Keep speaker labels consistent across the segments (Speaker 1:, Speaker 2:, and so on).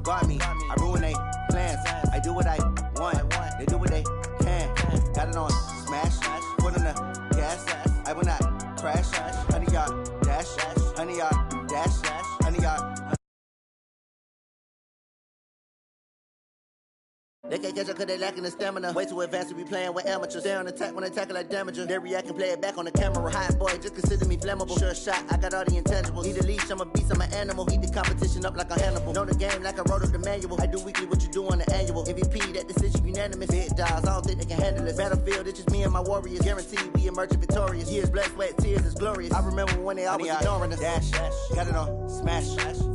Speaker 1: guard me. I ruin they plans. I do what I want. They do what they can. Got it on smash. Foot on the gas. I will not crash. 100-yard dash. 100-yard dash. 100-yard. They can't catch up cause they lacking the stamina. Way too advanced to be playing with amateurs. Stay on attack when they tackle like damager. They react and play it back on the camera. Hot boy, just consider me flammable. Sure shot, I got all the intangibles. Need a leash, I'm a beast, I'm an animal. Eat the competition up like a Hannibal. Know the game like I wrote up the manual. I do weekly what you do on the annual. MVP, that decision unanimous. Big dogs, I don't think they can handle it. Battlefield, it's just me and my warriors. Guaranteed we emerging victorious. Years, blood, sweat, tears, it's glorious. I remember when they always ignoring us. Dash, got it on smash.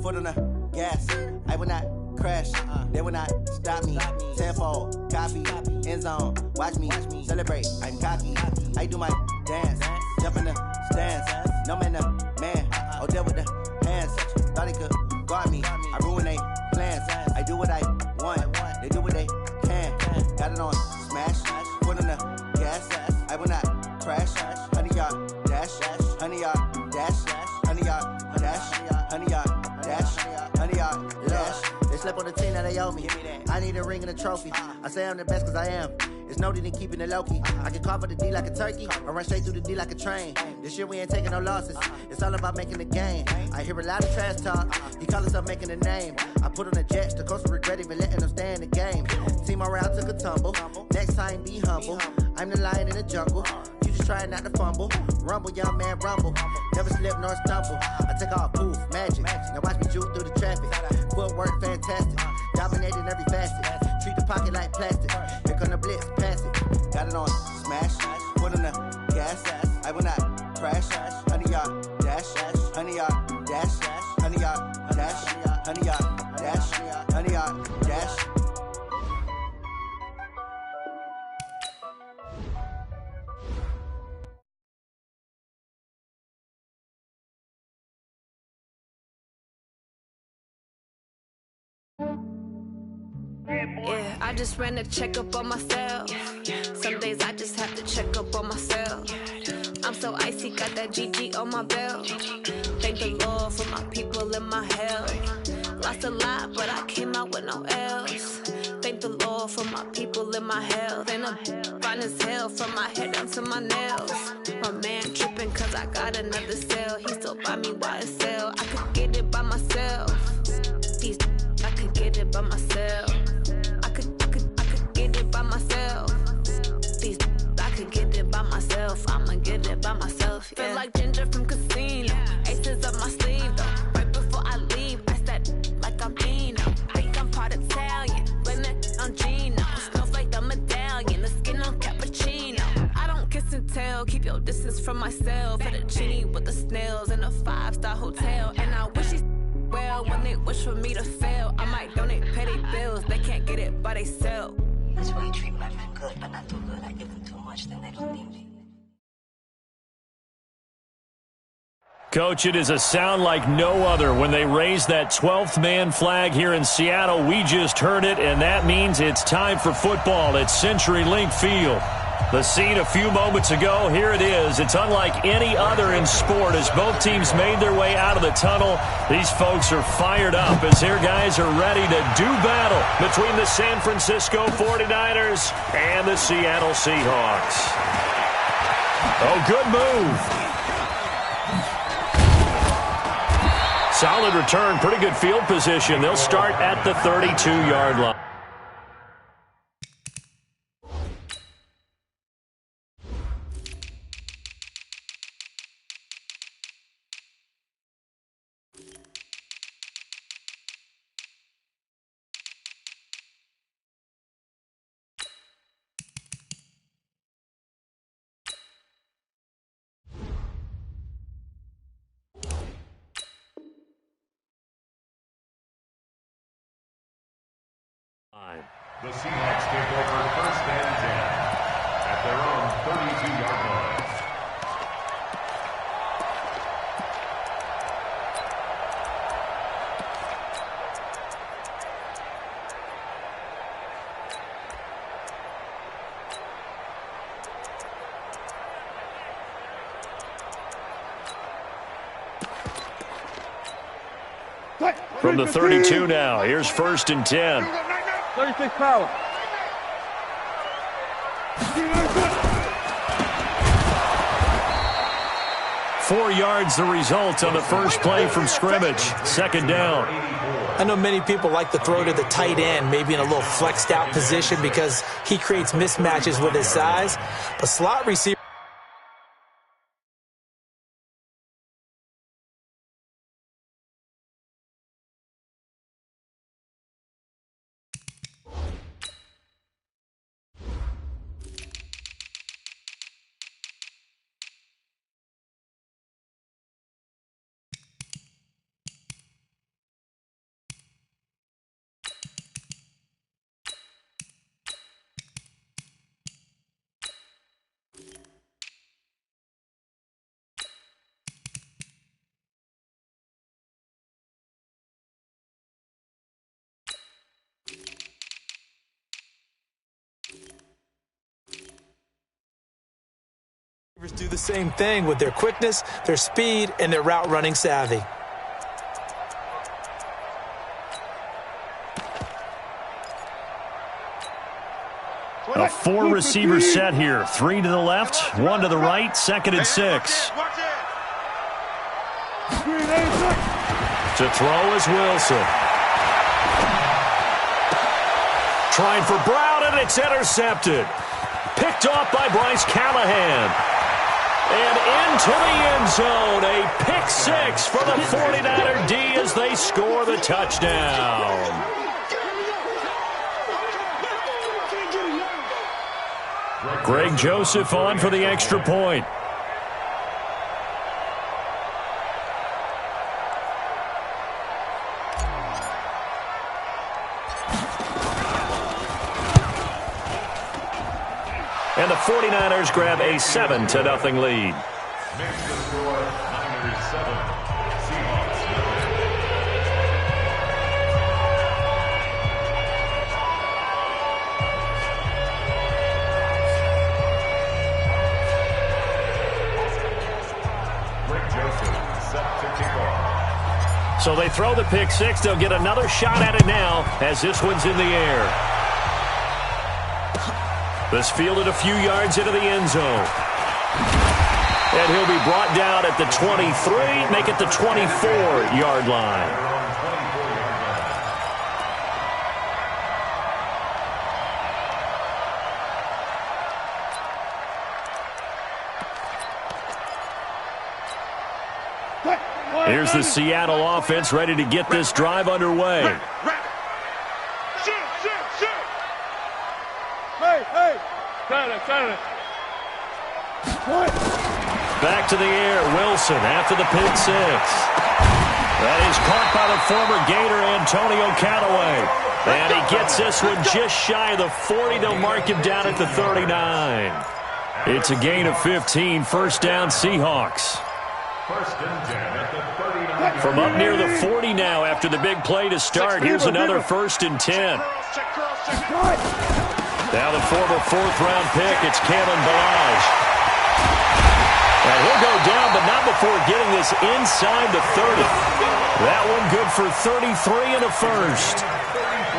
Speaker 1: Foot on the gas. I will not crash, they will not stop me. Tenfold, copy, end zone, watch me celebrate. I'm cocky, I do my dance, jump in the stands. No man, the man, oh, there with the hands. Thought he could guard me, I ruin they plans. I do what I want, they do what they can. Got it on smash, foot on the gas. I will not crash, 100-yard dash, 100-yard dash, 100-yard dash, 100-yard dash, 100-yard dash. They slept on the team that they owe me. I need a ring and a trophy. I say I'm the best cause I am. It's no need in keeping it low-key. I can carve up the D like a turkey or run straight through the D like a train. This year we ain't taking no losses. It's all about making the game. I hear a lot of trash talk. He call himself making a name. I put on the jets. The coach will regret even letting them stay in the game. Team around took a tumble. Next time be humble. I'm the lion in the jungle. You just trying not to fumble. Rumble, young man, rumble. Never slip nor stumble. I take off, poof, magic. Now watch me juke through the traffic. Footwork fantastic. Dominating every facet. Treat the pocket like plastic. Here come the blitz, pass it. Got it on smash. Foot on the gas. I will not crash. 100-yard dash. 100-yard dash. 100-yard dash. 100-yard dash. 100-yard dash.
Speaker 2: Yeah, I just ran a checkup on myself. Some days I just have to check up on myself. I'm so icy, got that GG on my belt. Thank the Lord for my people and my health. Lost a lot, but I came out with no L's. Thank the Lord for my people and my health. And I'm fine as hell from my head down to my nails. My man tripping cause I got another cell. He still buy me YSL. I could get it by myself. These I could get it by myself. I could get it by myself. These I could get it by myself. I'ma get it by myself. Yeah. Feel like Ginger from Casino. Aces up my sleeve though. Right before I leave, I said like I'm Dino. Think I'm part Italian. Blame that on Gino. Smells like the medallion. The skin on cappuccino. I don't kiss and tell. Keep your distance from myself. At a genie with the snails in a 5-star hotel. And I wish he's well when they wish for me to fail. I might donate, pay their bills. They can't get it by they sell.
Speaker 3: That's why you treat my friend good, but not too good. I give them too much, then they don't need me.
Speaker 4: Coach, it is a sound like no other when they raise that 12th man flag here in Seattle. We just heard it, and that means it's time for football at CenturyLink Field. The scene a few moments ago, here it is. It's unlike any other in sport as both teams made their way out of the tunnel. These folks are fired up as their guys are ready to do battle between the San Francisco 49ers and the Seattle Seahawks. Oh, good move. Solid return, pretty good field position. They'll start at the 32-yard line.
Speaker 5: The Seahawks take over first and 10 at their own 32-yard line.
Speaker 6: What?
Speaker 4: From the 32 now, here's 1st and 10.
Speaker 6: 36 power.
Speaker 4: Four yards the result on the first play from scrimmage. 2nd down.
Speaker 7: I know many people like to throw to the tight end, maybe in a little flexed out position because he creates mismatches with his size. But slot receiver. Do the same thing with their quickness, their speed, and their route running savvy.
Speaker 4: A 4-receiver set here. 3 to the left, 1 to the right, 2nd and 6. To throw is Wilson. Trying for Brown, and it's intercepted. Picked off by Bryce Callahan. And into the end zone, a pick 6 for the 49er D as they score the touchdown. Greg Joseph on for the extra point. And the 49ers grab a 7-0 lead.
Speaker 5: Makes the score Niners 7, Seahawks 0. Greg Joseph set to kick off.
Speaker 4: So they throw the pick 6. They'll get another shot at it now as this one's in the air. This fielded a few yards into the end zone. And he'll be brought down at the 23, make it the 24-yard line. Here's the Seattle offense ready to get this drive underway. Back to the air, Wilson after the pick 6. That is caught by the former Gator Antonio Callaway. And he gets this one just shy of the 40. They'll mark him down at the 39. It's a gain of 15, 1st down Seahawks.
Speaker 5: 1st and 10 at the 39.
Speaker 4: From up near the 40 now after the big play to start. Here's another 1st and 10. Now the former 4th-round pick, it's Kalen Ballage. And he'll go down, but not before getting this inside the 30. That one good for 33 and a 1st.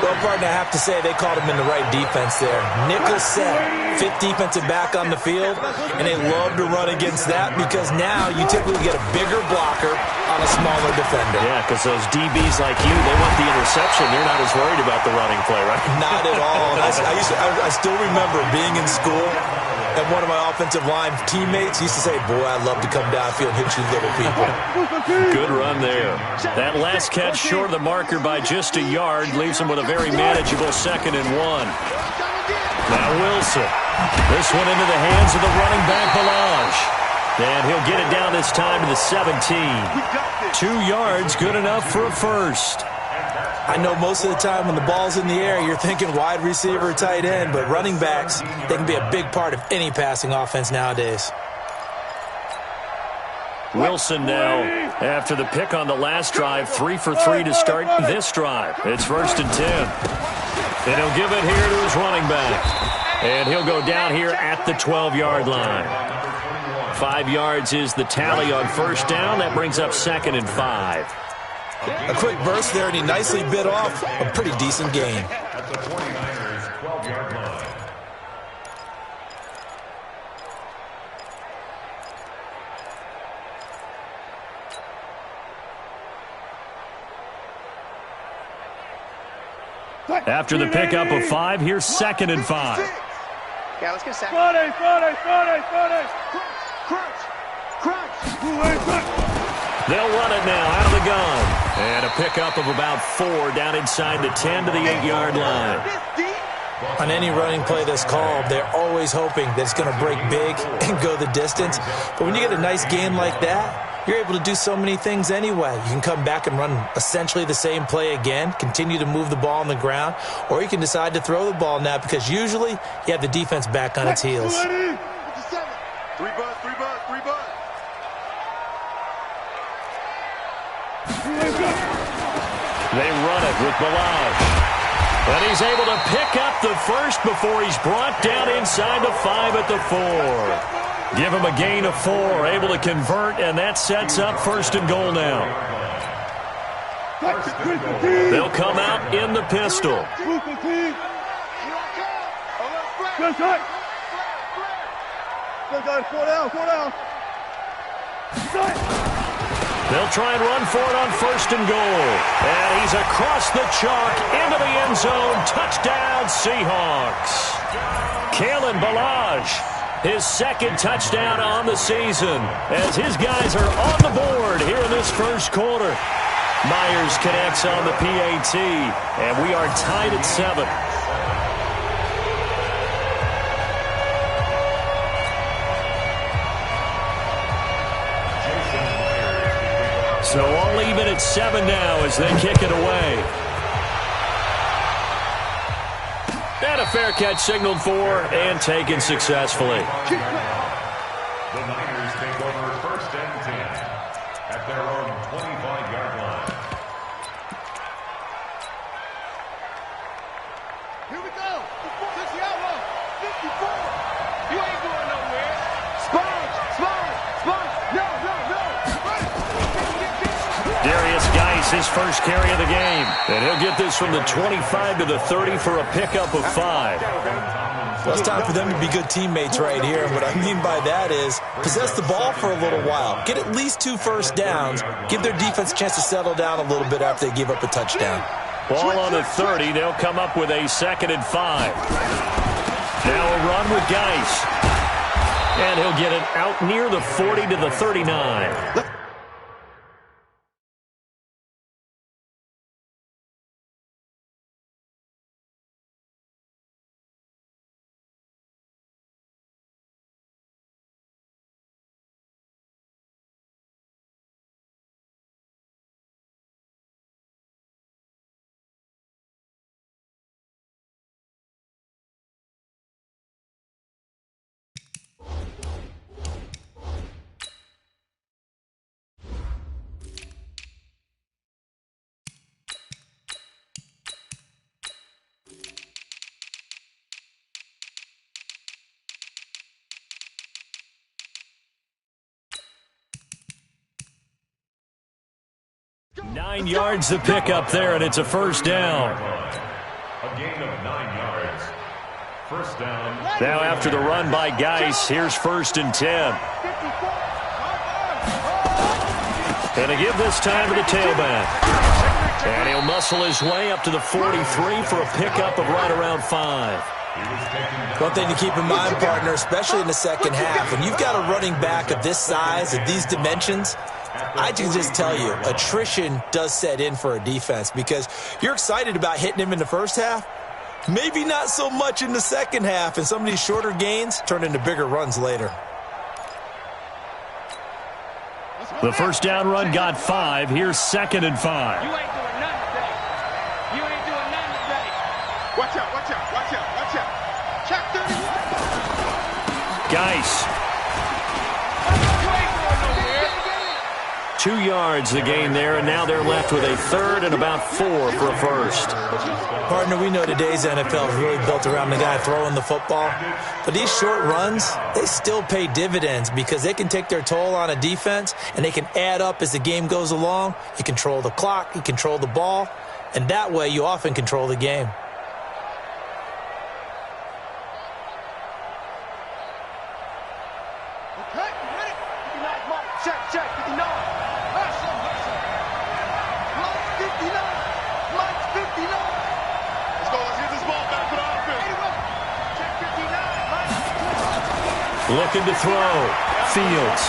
Speaker 7: Well, partner, I have to say they called him in the right defense there. Nickel set, 5th defensive back on the field, and they love to run against that because now you typically get a bigger blocker on a smaller defender.
Speaker 4: Yeah, because those DBs like you, they want the interception. They're not as worried about the running play, right?
Speaker 7: Not at all. I still remember being in school, and one of my offensive line teammates used to say, boy, I'd love to come downfield and hit you little people.
Speaker 4: Good run there. That last catch short of the marker by just a yard leaves him with a very manageable 2nd and 1. Now Wilson. This one into the hands of the running back, Ballage. And he'll get it down this time to the 17. 2 yards, good enough for a 1st.
Speaker 7: I know most of the time when the ball's in the air, you're thinking wide receiver, tight end, but running backs, they can be a big part of any passing offense nowadays.
Speaker 4: Wilson now, after the pick on the last drive, 3 for 3 to start this drive. It's 1st and 10. And he'll give it here to his running back. And he'll go down here at the 12-yard line. 5 yards is the tally on 1st down. That brings up 2nd and 5.
Speaker 7: A quick burst there, and he nicely bit off a pretty decent gain.
Speaker 5: At the 49ers' 12-yard line.
Speaker 4: After the pickup of 5, here's 2nd and 5.
Speaker 6: Yeah, let's get second. Crunch.
Speaker 4: They'll run it now out of the gun. And a pickup of about 4 down inside the 10 to the 8-yard line.
Speaker 7: On any running play that's called, they're always hoping that it's going to break big and go the distance. But when you get a nice gain like that, you're able to do so many things anyway. You can come back and run essentially the same play again, continue to move the ball on the ground, or you can decide to throw the ball now because usually you have the defense back on its heels.
Speaker 6: 3 buzz.
Speaker 4: They run it with Balaj. And he's able to pick up the first before he's brought down inside the 5 at the 4. Give him a gain of 4, able to convert, and that sets up 1st and goal now. They'll come out in the pistol. They'll try and run for it on 1st and goal. And he's across the chalk into the end zone. Touchdown, Seahawks. Kalen Balaj, his 2nd touchdown on the season, as his guys are on the board here in this 1st quarter. Myers connects on the PAT, and we are tied at 7. So all even at 7 now as they kick it away. And a fair catch signaled for and taken successfully.
Speaker 5: The Niners take over 1st and 10 at their own 25-yard line.
Speaker 6: Here we go. 60 outlaw. 54. You ain't going nowhere. Sponge. No.
Speaker 4: Darius Geis, his first carry of the game. And he'll get this from the 25 to the 30 for a pickup of 5.
Speaker 7: Well, it's time for them to be good teammates right here. And what I mean by that is possess the ball for a little while. Get at least 2 first downs. Give their defense a chance to settle down a little bit after they give up a touchdown.
Speaker 4: Ball on the 30. They'll come up with a 2nd and 5. Now a run with Geis. And he'll get it out near the 40 to the 39. Nine yards to pick up there, and it's a 1st down.
Speaker 5: A gain of 9 yards. 1st down.
Speaker 4: Now after the run by Geis, here's 1st and 10. And to give this time to the tailback. And he'll muscle his way up to the 43 for a pickup of right around 5.
Speaker 7: One thing to keep in mind, partner, especially in the second half, when you've got a running back of this size, of these dimensions, I can just tell you, attrition does set in for a defense because you're excited about hitting him in the first half, maybe not so much in the second half, and some of these shorter gains turn into bigger runs later.
Speaker 4: The 1st down run got 5. Here's 2nd and 5.
Speaker 6: You ain't doing nothing today. You ain't doing nothing today. Watch out. Check 31.
Speaker 4: Geis.
Speaker 6: You ain't going nowhere.
Speaker 4: 2 yards the gain there, and now they're left with a 3rd and about 4 for a 1st.
Speaker 7: Partner, we know today's NFL is really built around the guy throwing the football. But these short runs, they still pay dividends because they can take their toll on a defense and they can add up as the game goes along. You control the clock, you control the ball, and that way you often control the game.
Speaker 4: Looking to throw. Fields.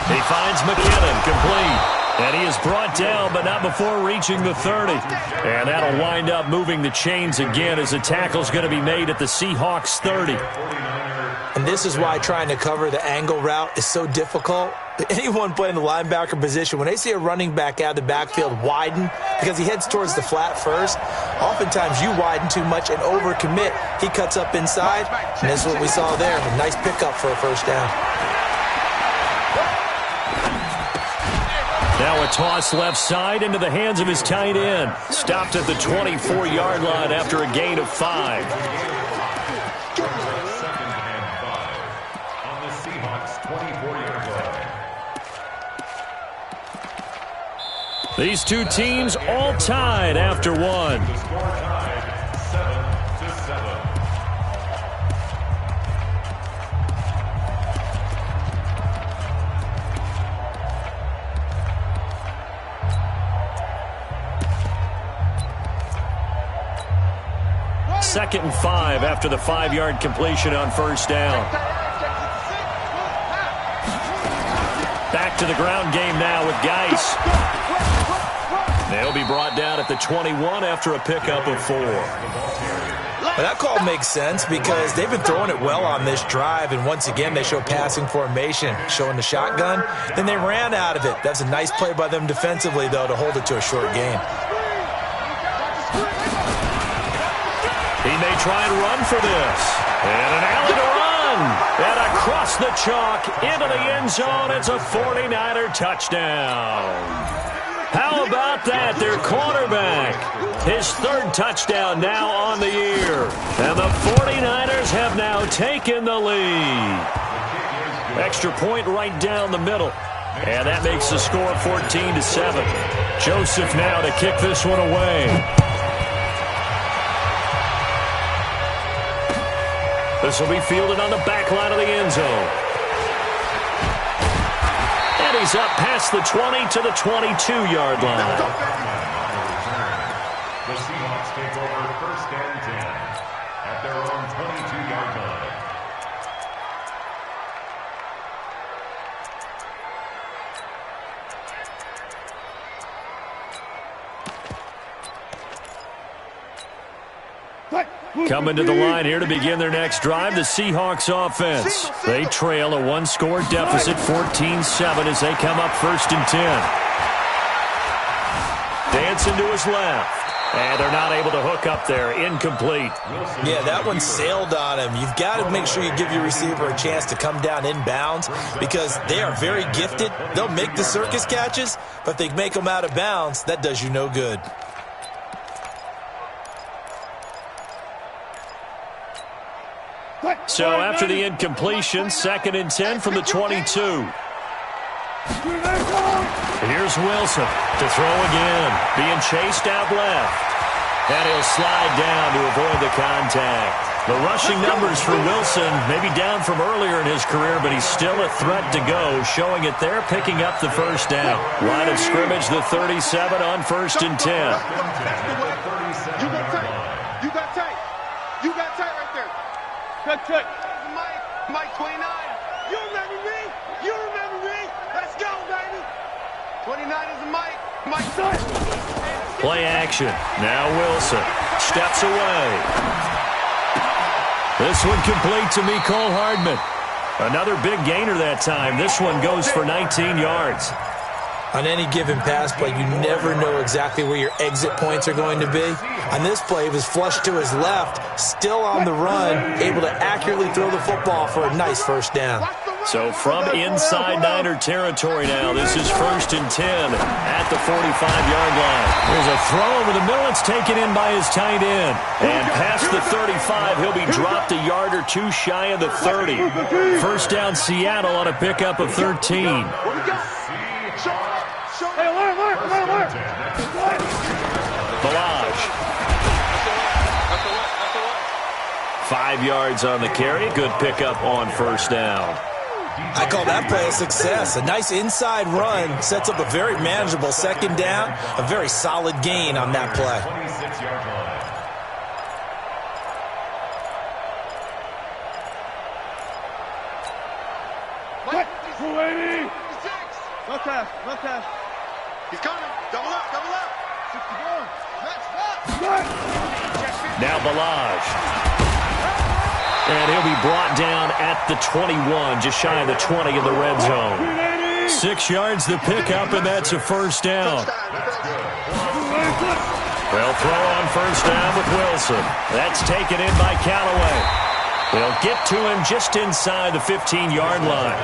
Speaker 4: He finds McKinnon, complete. And he is brought down, but not before reaching the 30. And that'll wind up moving the chains again as a tackle's going to be made at the Seahawks 30.
Speaker 7: And this is why trying to cover the angle route is so difficult. Anyone playing the linebacker position, when they see a running back out of the backfield widen because he heads towards the flat first, oftentimes you widen too much and overcommit. He cuts up inside, and this is what we saw there. A nice pickup for a first down.
Speaker 4: Now a toss left side into the hands of his tight end. Stopped at the 24-yard line after a gain of 5.
Speaker 5: Second and 5 on the Seahawks 24-yard line.
Speaker 4: These two teams all tied after one.
Speaker 5: The score tied 7-7.
Speaker 4: Second and 5 after the 5-yard completion on first down. Back to the ground game now with Geis. They'll be brought down at the 21 after a pickup of 4.
Speaker 7: But that call makes sense because they've been throwing it well on this drive, and once again they show passing formation, showing the shotgun. Then they ran out of it. That's a nice play by them defensively, though, to hold it to a short game.
Speaker 4: He may try and run for this. And an alley to run. And across the chalk into the end zone. It's a 49er touchdown. How about that? Their quarterback. His third touchdown now on the year. And the 49ers have now taken the lead. Extra point right down the middle. And that makes the score 14-7. Joseph now to kick this one away. This will be fielded on the back line of the end zone. And he's up past the 20 to the 22-yard line.
Speaker 5: The Seahawks take over first and 10 at their own 22-yard line.
Speaker 4: Coming to the line here to begin their next drive, the Seahawks offense. They trail a one-score deficit, 14-7, as they come up first and 10. Dancing to his left. And they're not able to hook up there. Incomplete.
Speaker 7: Yeah, that one sailed on him. You've got to make sure you give your receiver a chance to come down inbounds because they are very gifted. They'll make the circus catches, but if they make them out of bounds, that does you no good.
Speaker 4: So after the incompletion, second and 10 from the 22. Here's Wilson to throw again, being chased out left. And he'll slide down to avoid the contact. The rushing numbers for Wilson may be down from earlier in his career, but he's still a threat to go, showing it there, picking up the first down. Line of scrimmage, the 37 on first and 10.
Speaker 6: You got tight. You got tight. You got tight right there. Cut. Mike 29. You remember me? You remember me? Let's go, baby. 29 is a Mike. Mike son.
Speaker 4: Play action. Now Wilson steps away. This one complete to Mecole Hardman. Another big gainer that time. This one goes for 19 yards.
Speaker 7: On any given pass play, you never know exactly where your exit points are going to be. On this play, he was flushed to his left, still on the run, able to accurately throw the football for a nice first down.
Speaker 6: Watch the
Speaker 4: So from inside Niner territory now, this is 1st and 10 at the 45-yard line. There's a throw over the middle. It's taken in by his tight end. And past the 35, he'll be dropped a yard or two shy of the 30. First down Seattle on a pickup of 13. Balaj. 5 yards on the carry. Good pickup on first down.
Speaker 7: I call that play a success. A nice inside run sets up a very manageable second down. A very solid gain on that play.
Speaker 5: 26-yard line.
Speaker 6: Okay. He's coming. Double up. 61.
Speaker 4: Now Balaj. And he'll be brought down at the 21, just shy of the 20 in the red zone. 6 yards the pickup, and that's a first down. They'll throw on first down with Wilson. That's taken in by Callaway. They'll get to him just inside the 15-yard line.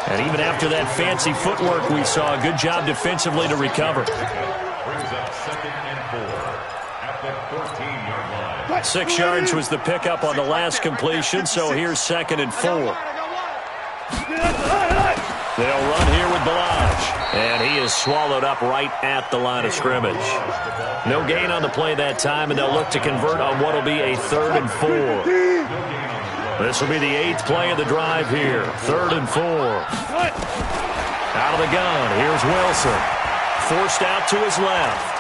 Speaker 4: And even after that fancy footwork we saw, a good job defensively to recover.
Speaker 5: Brings up 2nd and 4 at the 14-yard line.
Speaker 4: 6 yards was the pickup on the last completion, so here's 2nd and 4. They'll run here with Balaj. And he is swallowed up right at the line of scrimmage. No gain on the play that time, and they'll look to convert on what will be a 3rd and 4. This will be the 8th play of the drive here. 3rd and 4. Out of the gun, here's Wilson. Forced out to his left.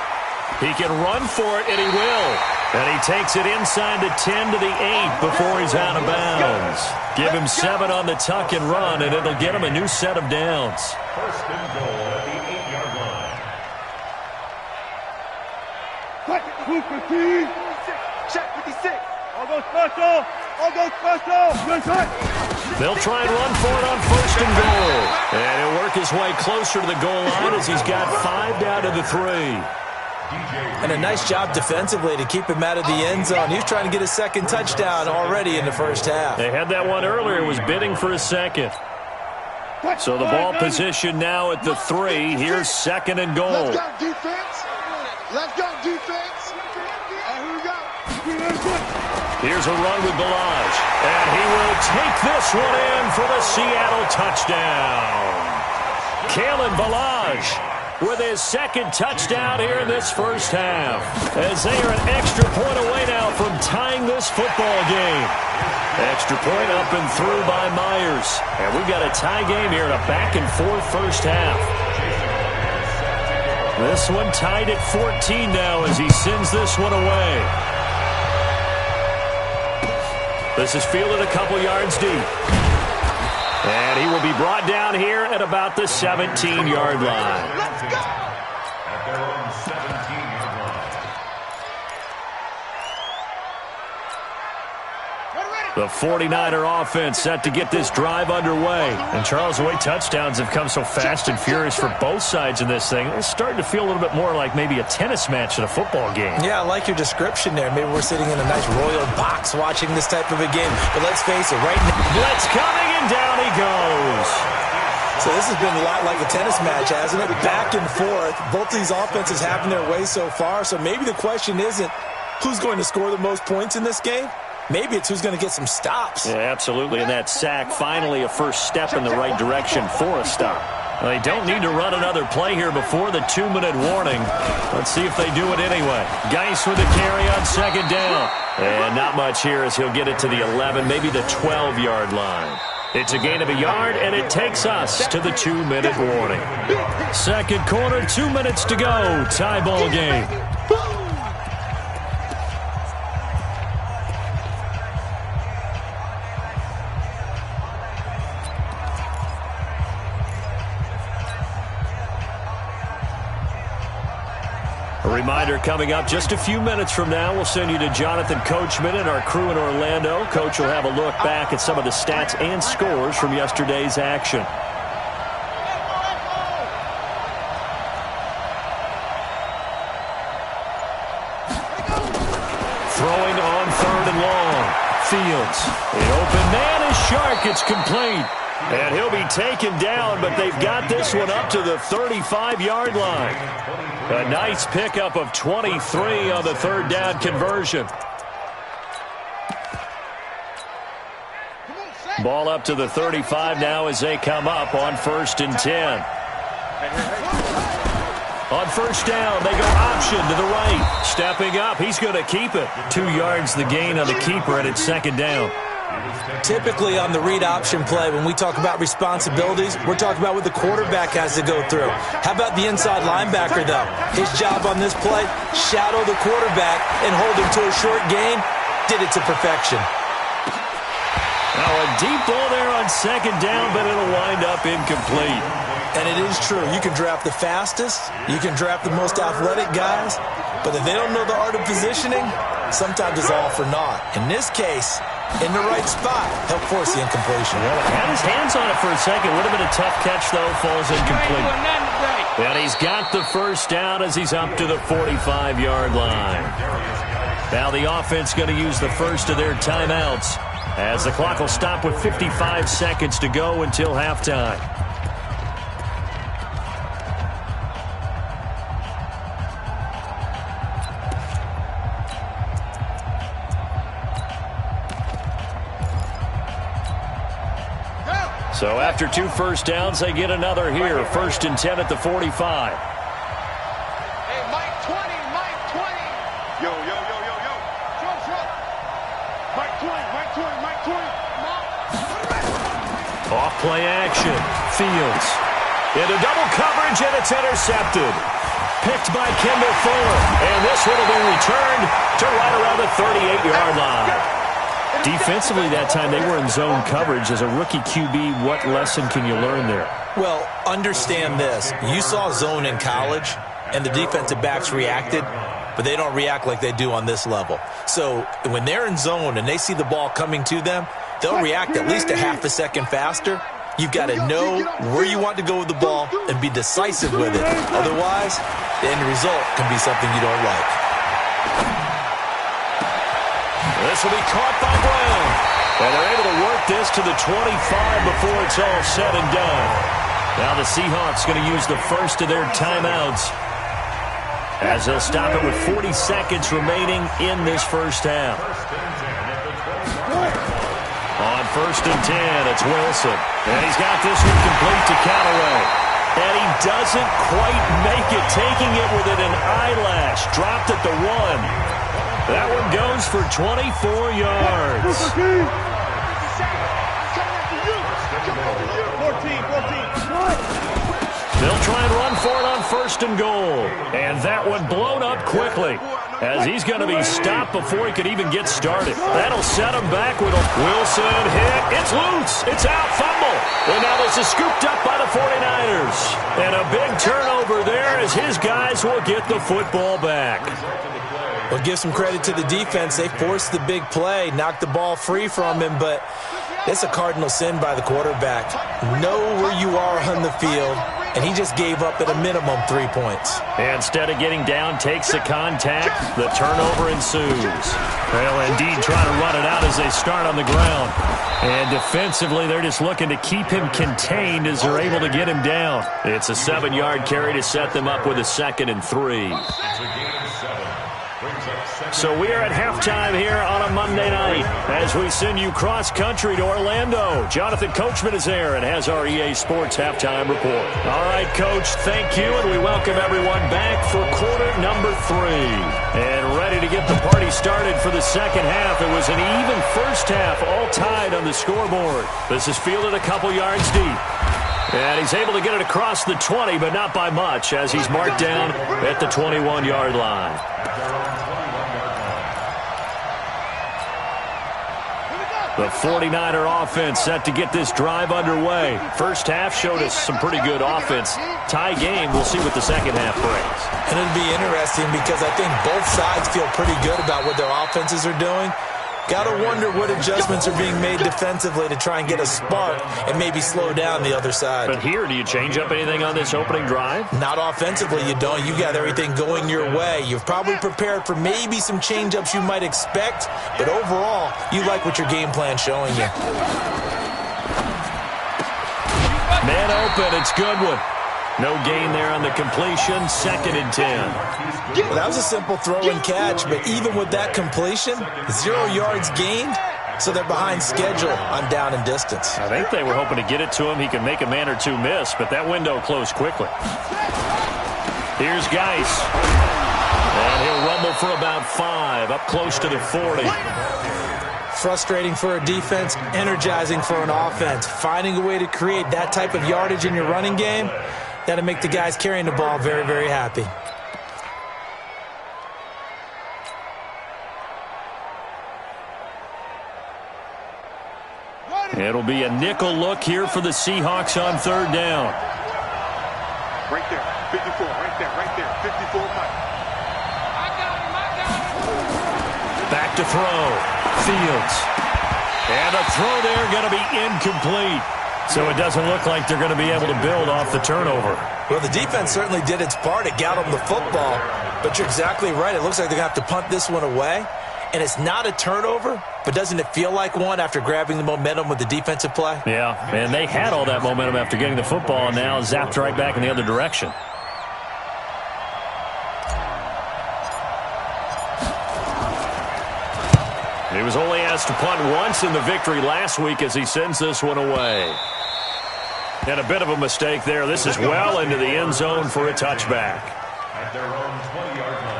Speaker 4: He can run for it, and he will. And he takes it inside the 10 to the 8 before he's out of bounds. Give him 7 on the tuck and run, and it'll get him a new set of downs.
Speaker 5: 1st and goal at the 8-yard line.
Speaker 6: Check 56. I'll go special.
Speaker 4: They'll try and run for it on 1st and goal. And he'll work his way closer to the goal line as he's got 5 down to the 3.
Speaker 7: And a nice job defensively to keep him out of the end zone. He's trying to get his 2nd touchdown already in the first half.
Speaker 4: They had that one earlier, was bidding for his 2nd. So the ball position now at the 3. Here's 2nd and goal.
Speaker 6: Let's go, defense. Here we go.
Speaker 4: Here's a run with Balaj. And he will take this one in for the Seattle touchdown. Kalen Balaj with his 2nd touchdown here in this first half. As they are an extra point away now from tying this football game. Extra point up and through by Myers. And we've got a tie game here in a back-and-forth first half. This one tied at 14 now as he sends this one away. This is fielded a couple yards deep. And he will be brought down here at about the 17-yard line.
Speaker 6: Let's go.
Speaker 5: At their own 17-yard line.
Speaker 4: The 49er offense set to get this drive underway. And Charles, the way touchdowns have come so fast and furious for both sides in this thing, it's starting to feel a little bit more like maybe a tennis match in a football game.
Speaker 7: Yeah, I like your description there. Maybe we're sitting in a nice royal box watching this type of a game. But let's face it, right now,
Speaker 4: blitz coming, and down he goes.
Speaker 7: So this has been a lot like a tennis match, hasn't it? Back and forth. Both these offenses having their way so far. So maybe the question isn't who's going to score the most points in this game. Maybe it's who's going to get some stops.
Speaker 4: Yeah, absolutely. And that sack, finally a first step in the right direction for a stop. Well, they don't need to run another play here before the 2-minute warning. Let's see if they do it anyway. Geis with the carry on 2nd down. And not much here as he'll get it to the 11, maybe the 12-yard line. It's a gain of a yard, and it takes us to the 2-minute warning. 2nd quarter, 2 minutes to go. Tie ball game. A reminder coming up just a few minutes from now, we'll send you to Jonathan Coachman and our crew in Orlando. Coach will have a look back at some of the stats and scores from yesterday's action. Throwing on 3rd and long. Fields. The open man is Shark. It's complete. And he'll be taken down, but they've got this one up to the 35-yard line. A nice pickup of 23 on the third down conversion. Ball up to the 35 now as they come up on 1st and 10. On first down, they go option to the right. Stepping up, he's going to keep it. 2 yards the gain on the keeper, and it's 2nd down.
Speaker 7: Typically on the read option play, when we talk about responsibilities, we're talking about what the quarterback has to go through. How about the inside linebacker, though? His job on this play, shadow the quarterback and hold him to a short gain. Did it to perfection.
Speaker 4: Now a deep ball there on 2nd down, but it'll wind up incomplete.
Speaker 7: And it is true. You can draft the fastest. You can draft the most athletic guys. But if they don't know the art of positioning, sometimes it's all for naught. In this case, in the right spot, help force the incompletion.
Speaker 4: Well, he had his hands on it for a second. Would have been a tough catch, though. Falls incomplete. And he's got the first down as he's up to the 45-yard line. Now the offense going to use the first of their timeouts as the clock will stop with 55 seconds to go until halftime. So after 2 first downs, they get another here. 1st and 10 at the 45.
Speaker 6: Hey, Mike 20, Mike 20. Yo, yo, yo, yo, yo. Show. Mike 20, Mike 20, Mike 20.
Speaker 4: Off play action. Fields. Into double coverage, and it's intercepted. Picked by Kendall Fuller. And this one will be returned to right around the 38-yard line. Defensively that time, they were in zone coverage. As a rookie QB, what lesson can you learn there?
Speaker 7: Well, understand this. You saw zone in college, and the defensive backs reacted, but they don't react like they do on this level. So when they're in zone and they see the ball coming to them, they'll react at least a half a second faster. You've got to know where you want to go with the ball and be decisive with it. Otherwise, the end result can be something you don't like.
Speaker 4: This will be caught by Brown. And they're able to work this to the 25 before it's all said and done. Now the Seahawks going to use the first of their timeouts as they'll stop it with 40 seconds remaining in this first half. On 1st and 10, it's Wilson. And he's got this one complete to Callaway. And he doesn't quite make it, taking it within an eyelash. Dropped at the 1. That one goes for 24 yards.
Speaker 6: 14.
Speaker 4: They'll try and run for it on 1st and goal. And that one blown up quickly as he's going to be stopped before he could even get started. That'll set him back with a Wilson hit. It's loose. It's out. Fumble. And now this is scooped up by the 49ers. And a big turnover there as his guys will get the football back.
Speaker 7: Well, give some credit to the defense. They forced the big play, knocked the ball free from him, but it's a cardinal sin by the quarterback. Know where you are on the field, and he just gave up at a minimum 3 points.
Speaker 4: Instead of getting down, takes the contact. The turnover ensues. They'll indeed try to run it out as they start on the ground. And defensively, they're just looking to keep him contained as they're able to get him down. It's a 7-yard carry to set them up with a 2nd and 3. So we are at halftime here on a Monday night as we send you cross-country to Orlando. Jonathan Coachman is there and has our EA Sports halftime report. All right, Coach, thank you, and we welcome everyone back for quarter number 3. And ready to get the party started for the second half. It was an even first half, all tied on the scoreboard. This is fielded a couple yards deep. And he's able to get it across the 20, but not by much, as he's marked down at the 21-yard line. The 49er offense set to get this drive underway. First half showed us some pretty good offense. Tie game, we'll see what the second half brings.
Speaker 7: And it'll be interesting because I think both sides feel pretty good about what their offenses are doing. Got to wonder what adjustments are being made defensively to try and get a spark and maybe slow down the other side.
Speaker 4: But here, do you change up anything on this opening drive?
Speaker 7: Not offensively, you don't. You got everything going your way. You've probably prepared for maybe some change-ups you might expect, but overall, you like what your game plan's showing you.
Speaker 4: Man open, it's Goodwin. No gain there on the completion, 2nd and 10.
Speaker 7: Well, that was a simple throw and catch, but even with that completion, 0 yards gained, so they're behind schedule on down and distance.
Speaker 4: I think they were hoping to get it to him. He could make a man or two miss, but that window closed quickly. Here's Geis. And he'll rumble for about 5, up close to the 40.
Speaker 7: Frustrating for a defense, energizing for an offense. Finding a way to create that type of yardage in your running game, that'll make the guys carrying the ball very, very happy.
Speaker 4: It'll be a nickel look here for the Seahawks on 3rd down.
Speaker 6: Right there, 54, right there, 54 Mike.
Speaker 4: Back to throw. Fields. And a throw there going to be incomplete. So it doesn't look like they're going to be able to build off the turnover.
Speaker 7: Well, the defense certainly did its part. It got them the football. But you're exactly right. It looks like they're going to have to punt this one away. And it's not a turnover, but doesn't it feel like one after grabbing the momentum with the defensive play?
Speaker 4: Yeah, and they had all that momentum after getting the football, and now zapped right back in the other direction. He was only asked to punt once in the victory last week as he sends this one away. And a bit of a mistake there. This is well into the end zone for a touchback.
Speaker 5: At their own 20-yard line.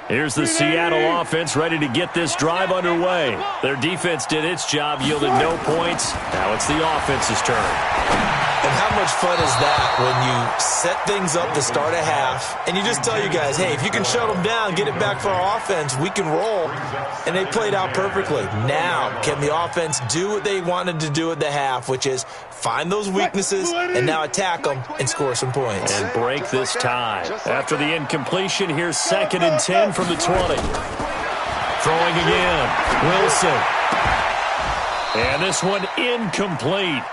Speaker 4: Here's the Seattle offense ready to get this drive underway. Their defense did its job, yielded no points. Now it's the offense's turn.
Speaker 7: And how much fun is that when you set things up to start a half, and you just tell you guys, hey, if you can shut them down, get it back for our offense, we can roll. And they played out perfectly. Now, can the offense do what they wanted to do at the half, which is find those weaknesses and now attack them and score some points.
Speaker 4: And break this tie. After the incompletion, here's 2nd and 10 from the 20. Throwing again. Wilson. And this one incomplete.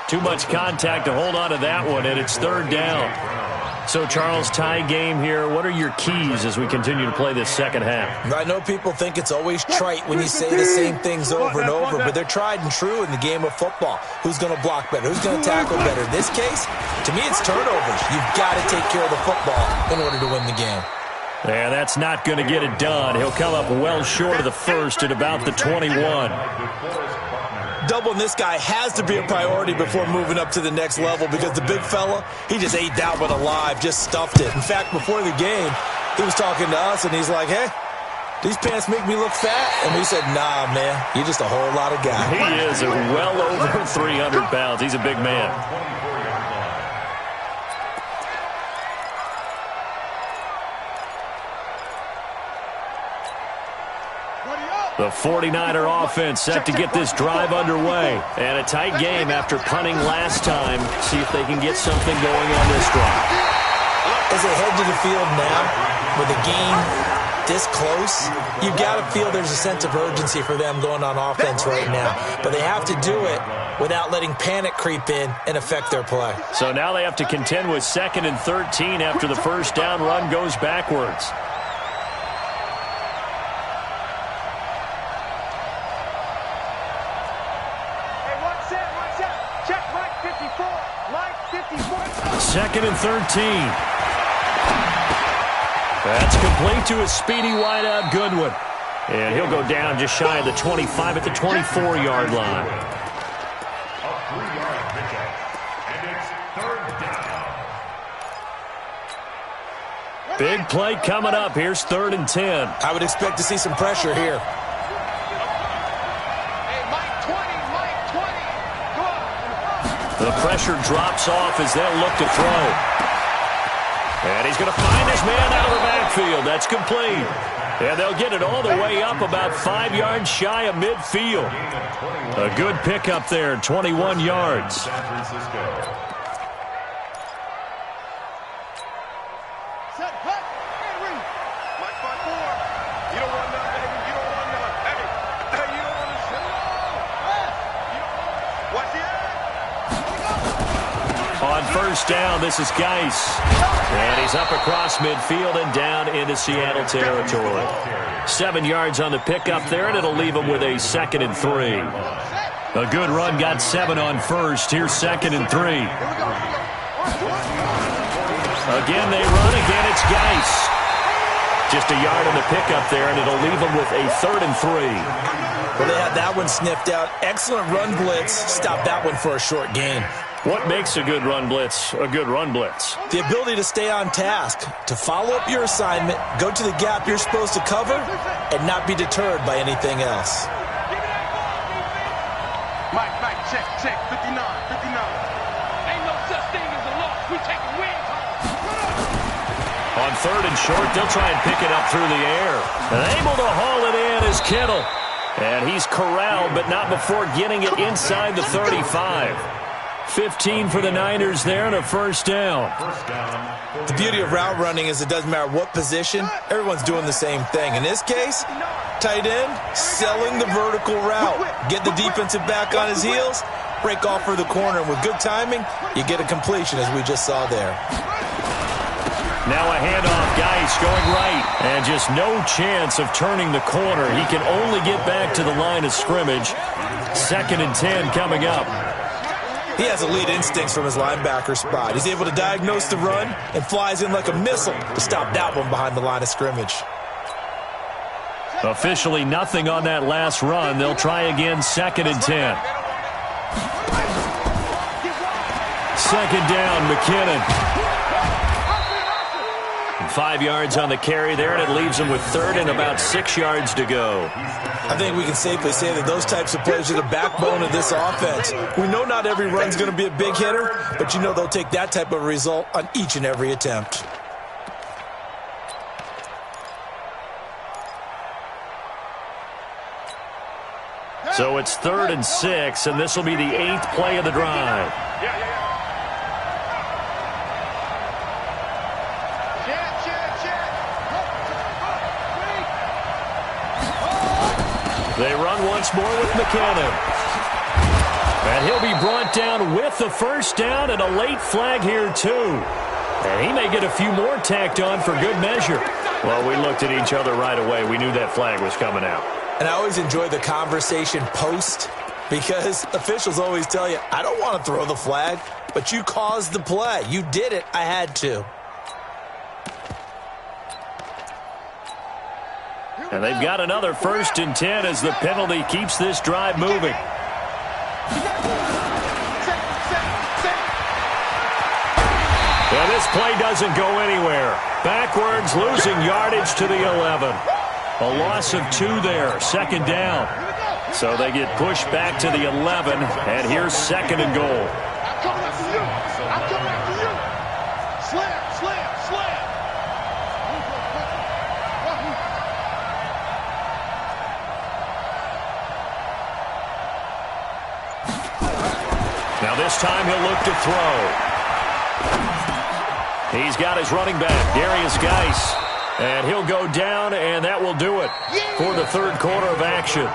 Speaker 4: Too much contact to hold on to that one, and it's 3rd down. So, Charles, tie game here. What are your keys as we continue to play this second half?
Speaker 7: I know people think it's always trite when you say the same things over and over, but they're tried and true in the game of football. Who's going to block better? Who's going to tackle better? In this case, to me, it's turnovers. You've got to take care of the football in order to win the game.
Speaker 4: Yeah, that's not going to get it done. He'll come up well short of the first at about the 21.
Speaker 7: Doubling this guy has to be a priority before moving up to the next level because the big fella, he just ate that one alive, just stuffed it. In fact, before the game, he was talking to us, and he's like, hey, these pants make me look fat? And we said, nah, man, you're just a whole lot of guy.
Speaker 4: He is well over 300 pounds. He's a big man. The 49er offense set to get this drive underway. And a tight game after punting last time. See if they can get something going on this drive.
Speaker 7: As they head to the field now, with the game this close, you've got to feel there's a sense of urgency for them going on offense right now. But they have to do it without letting panic creep in and affect their play.
Speaker 4: So now they have to contend with 2nd and 13 after the first down run goes backwards. Second and 13. That's complete to a speedy wideout Goodwin. And he'll go down just shy of the 25 at the 24-yard line.
Speaker 5: A 3-yard pickup. And it's 3rd down.
Speaker 4: Big play coming up. Here's 3rd and 10.
Speaker 7: I would expect to see some pressure here.
Speaker 4: The pressure drops off as they'll look to throw. And he's going to find his man out of the backfield. That's complete. And they'll get it all the way up about 5 yards shy of midfield. A good pickup there, 21 yards.
Speaker 5: San Francisco.
Speaker 4: first down. This is Geis. And he's up across midfield and down into Seattle territory. 7 yards on the pickup there, and it'll leave him with a 2nd and 3. A good run got 7 on first. Here's 2nd and 3. Again, they run. Again, it's Geis. Just a yard on the pickup there, and it'll leave them with a 3rd and 3.
Speaker 7: Well, they had that one sniffed out. Excellent run blitz. Stop that one for a short gain.
Speaker 4: What makes a good run blitz a good run blitz?
Speaker 7: The ability to stay on task, to follow up your assignment, go to the gap you're supposed to cover, and not be deterred by anything else.
Speaker 6: Mike, check, 59. Ain't no such thing as a loss. We taking wins home.
Speaker 4: On 3rd and short, they'll try and pick it up through the air. And able to haul it in is Kittle. And he's corralled, but not before getting it inside the 35. 15 for the Niners there and a first down.
Speaker 7: The beauty of route running is it doesn't matter what position, everyone's doing the same thing. In this case, tight end, selling the vertical route. Get the defensive back on his heels, break off for the corner, and with good timing, you get a completion as we just saw there.
Speaker 4: Now a handoff, Geis going right, and just no chance of turning the corner. He can only get back to the line of scrimmage. 2nd and 10 coming up.
Speaker 7: He has elite instincts from his linebacker spot. He's able to diagnose the run and flies in like a missile to stop that one behind the line of scrimmage.
Speaker 4: Officially nothing on that last run. They'll try again, 2nd and 10. 2nd down, McKinnon. 5 yards on the carry there, and it leaves him with 3rd and about 6 yards to go.
Speaker 7: I think we can safely say that those types of plays are the backbone of this offense. We know not every run's going to be a big hitter, but you know they'll take that type of result on each and every attempt.
Speaker 4: So it's 3rd and 6, and this will be the 8th play of the drive. They run once more with McKinnon. And he'll be brought down with the first down and a late flag here, too. And he may get a few more tacked on for good measure. Well, we looked at each other right away. We knew that flag was coming out.
Speaker 7: And I always enjoy the conversation post because officials always tell you, I don't want to throw the flag, but you caused the play. You did it. I had to.
Speaker 4: And they've got another 1st and 10 as the penalty keeps this drive moving. And this play doesn't go anywhere. Backwards, losing yardage to the 11. A loss of 2 there, 2nd down. So they get pushed back to the 11, and here's 2nd and goal.
Speaker 6: I'm coming after you. I'm coming after you. Slam.
Speaker 4: Now this time he'll look to throw. He's got his running back, Darius Geis. And he'll go down, and that will do it for the 3rd quarter of action.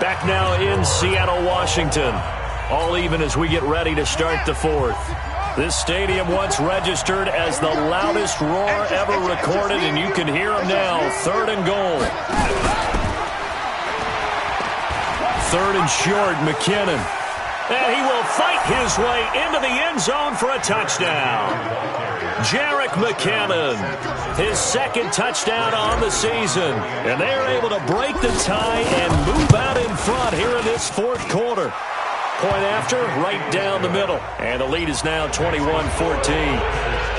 Speaker 4: Back now in Seattle, Washington. All even as we get ready to start the 4th. This stadium once registered as the loudest roar ever recorded, and you can hear him now. 3rd and goal. 3rd and short, McKinnon. And he will fight his way into the end zone for a touchdown. Jerick McKinnon, his 2nd touchdown on the season. And they are able to break the tie and move out in front here in this 4th quarter. Point after, right down the middle. And the lead is now 21-14.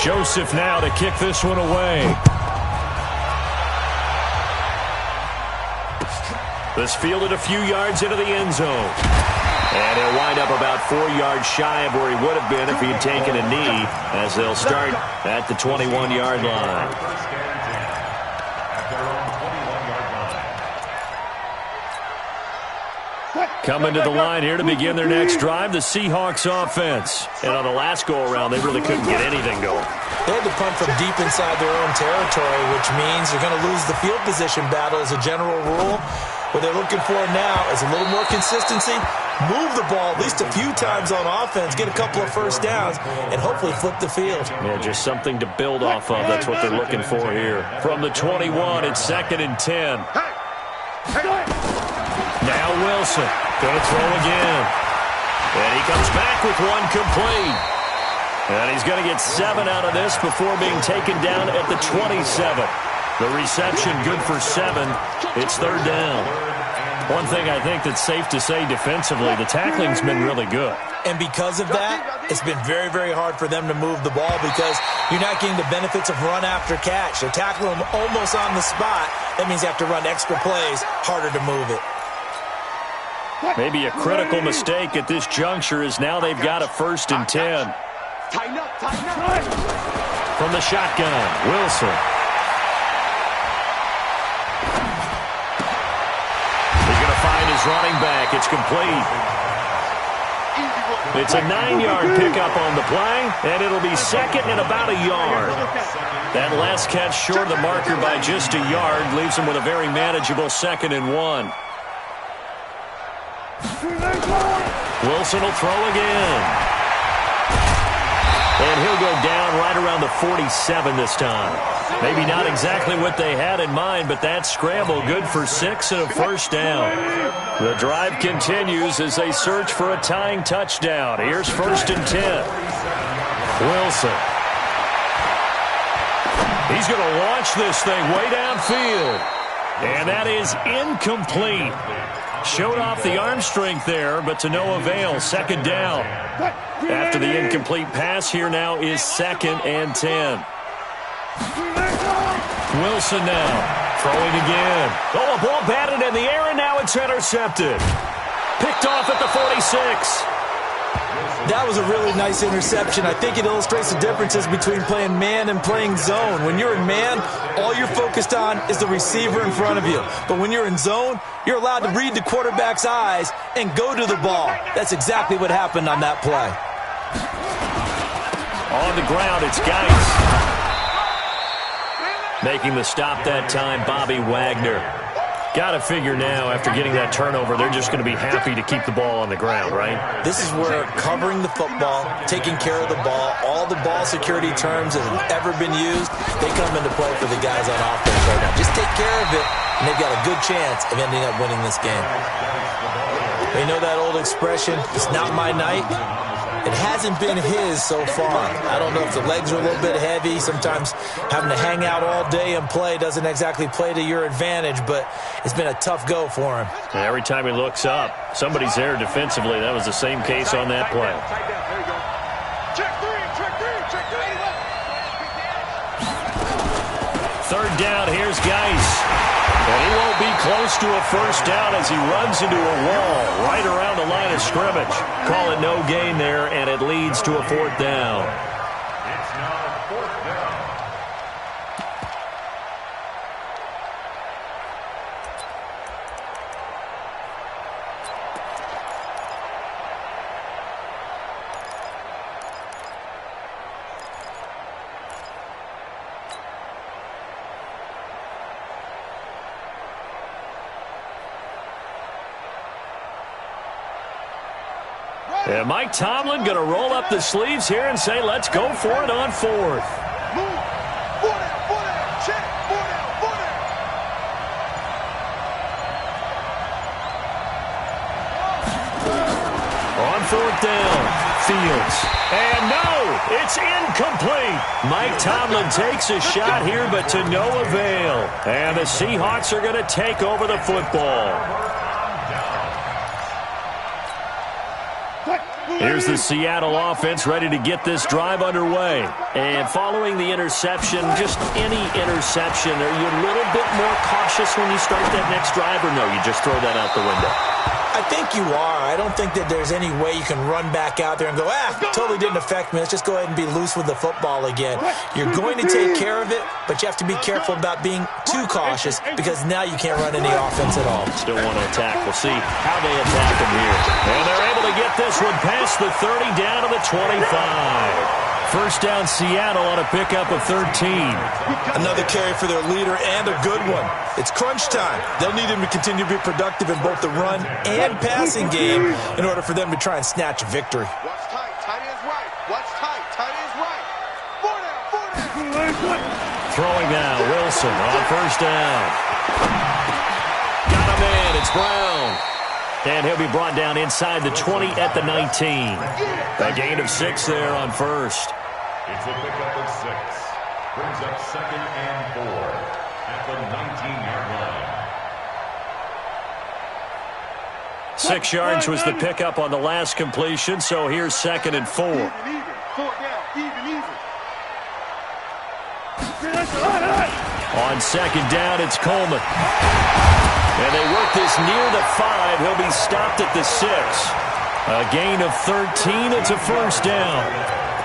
Speaker 4: Joseph now to kick this one away. This fielded a few yards into the end zone. And he'll wind up about 4 yards shy of where he would have been if he had taken a knee, as they'll start at the 21-yard line.
Speaker 6: What?
Speaker 4: Coming to the line here to begin their next drive, the Seahawks offense. And on the last go-around, they really couldn't get anything going.
Speaker 7: They had to punt from deep inside their own territory, which means they're going to lose the field position battle as a general rule. What they're looking for now is a little more consistency, move the ball at least a few times on offense, get a couple of first downs, and hopefully flip the field.
Speaker 4: Yeah, just something to build off of. That's what they're looking for here. From the 21, it's 2nd and 10. Now Wilson going to throw again. And he comes back with one complete. And he's going to get 7 out of this before being taken down at the 27. The reception good for 7. It's 3rd down. One thing I think that's safe to say defensively, the tackling's been really good.
Speaker 7: And because of that, it's been very, very hard for them to move the ball because you're not getting the benefits of run after catch. They're tackling them almost on the spot. That means you have to run extra plays, harder to move it.
Speaker 4: Maybe a critical mistake at this juncture is now they've got a 1st and 10.
Speaker 6: Tighten up, tighten up.
Speaker 4: From the shotgun, Wilson. He's going to find his running back. It's complete. It's a 9-yard pickup on the play, and it'll be 2nd and about a yard. That last catch short of the marker by just a yard leaves him with a very manageable 2nd and 1. Wilson will throw again. And he'll go down right around the 47 this time. Maybe not exactly what they had in mind, but that scramble good for 6 and a 1st down. The drive continues as they search for a tying touchdown. Here's 1st and 10. Wilson. He's going to launch this thing way downfield. And that is incomplete. Showed off the arm strength there, but to no avail. 2nd down. After the incomplete pass, here now is 2nd and 10. Wilson now throwing again. Oh, a ball batted in the air, and now it's intercepted. Picked off at the 46.
Speaker 7: That was a really nice interception. I think it illustrates the differences between playing man and playing zone. When you're in man, all you're focused on is the receiver in front of you. But when you're in zone, you're allowed to read the quarterback's eyes and go to the ball. That's exactly what happened on that play.
Speaker 4: On the ground, it's Geis. Making the stop that time, Bobby Wagner. Got to figure now, after getting that turnover, they're just going to be happy to keep the ball on the ground, right?
Speaker 7: This is where covering the football, taking care of the ball, all the ball security terms that have ever been used, they come into play for the guys on offense right now. Just take care of it, and they've got a good chance of ending up winning this game. You know that old expression, it's not my night? It hasn't been his so far. I don't know if the legs are a little bit heavy. Sometimes having to hang out all day and play doesn't exactly play to your advantage, but it's been a tough go for him.
Speaker 4: And every time he looks up, somebody's there defensively. That was the same case on that play.
Speaker 6: Check three.
Speaker 4: 3rd down, here's Geis. And he won't be close to a 1st down as he runs into a wall right around the line of scrimmage. Call it no gain there, and it leads to a 4th down.
Speaker 5: It's now 4th down.
Speaker 4: And Mike Tomlin going to roll up the sleeves here and say, let's go for it on 4th.
Speaker 6: Move. 4 down. Check. 4 down.
Speaker 4: On 4th down, Fields. And no, it's incomplete. Mike Tomlin takes a shot here, but to no avail. And the Seahawks are going to take over the football. Here's the Seattle offense ready to get this drive underway. And following the interception, just any interception, are you a little bit more cautious when you start that next drive, or no, you just throw that out the window?
Speaker 7: I think you are. I don't think that there's any way you can run back out there and go, totally didn't affect me. Let's just go ahead and be loose with the football again. You're going to take care of it, but you have to be careful about being too cautious because now you can't run any offense at all.
Speaker 4: Still want to attack. We'll see how they attack him here. And they're able to get this one past the 30 down to the 25. First down Seattle on a pickup of 13.
Speaker 7: Another carry for their leader and a good one. It's crunch time. They'll need him to continue to be productive in both the run and passing game in order for them to try and snatch a victory.
Speaker 6: Watch tight. Tight ends right. Watch tight. Tight ends right. 4 down.
Speaker 4: Throwing now, Wilson on first down. Got him in. It's Brown. And he'll be brought down inside the 20 at the 19. A gain of 6 there on first.
Speaker 5: It's a pickup of 6. Brings up 2nd and 4 at the 19-yard line.
Speaker 4: 6 yards was the pickup on the last completion, so here's 2nd and 4.
Speaker 6: Even. 4 down. Even.
Speaker 4: On 2nd down, it's Coleman. And they work this near the 5. He'll be stopped at the 6. A gain of 13. It's a first down.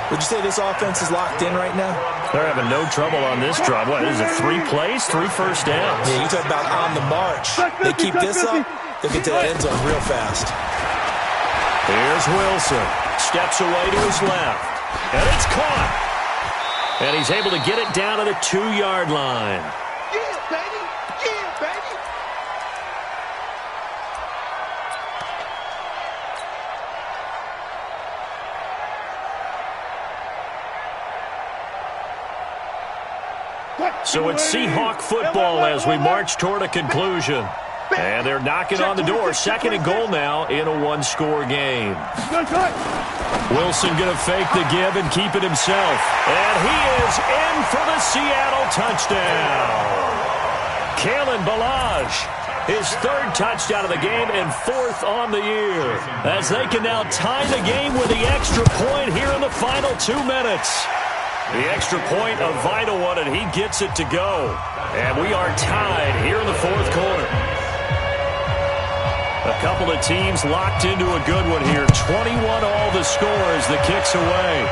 Speaker 7: Would you say this offense is locked in right now?
Speaker 4: They're having no trouble on this drive. What, is it 3 plays, 3 first downs?
Speaker 7: Yeah, you talk about on the march. They keep this up, they'll get to that end zone real fast.
Speaker 4: Here's Wilson. Steps away to his left. And it's caught. And he's able to get it down to the 2-yard line.
Speaker 6: Yeah, baby. Yeah, baby.
Speaker 4: So it's Seahawk football as we march toward a conclusion. And they're knocking on the door. 2nd and goal now in a 1-score game. Wilson going to fake the give and keep it himself. And he is in for the Seattle touchdown. Kalen Ballage, his 3rd touchdown of the game and 4th on the year. As they can now tie the game with the extra point here in the final 2 minutes. The extra point, a vital one, and he gets it to go. And we are tied here in the 4th quarter. A couple of teams locked into a good one here. 21 all the score as the kick's away.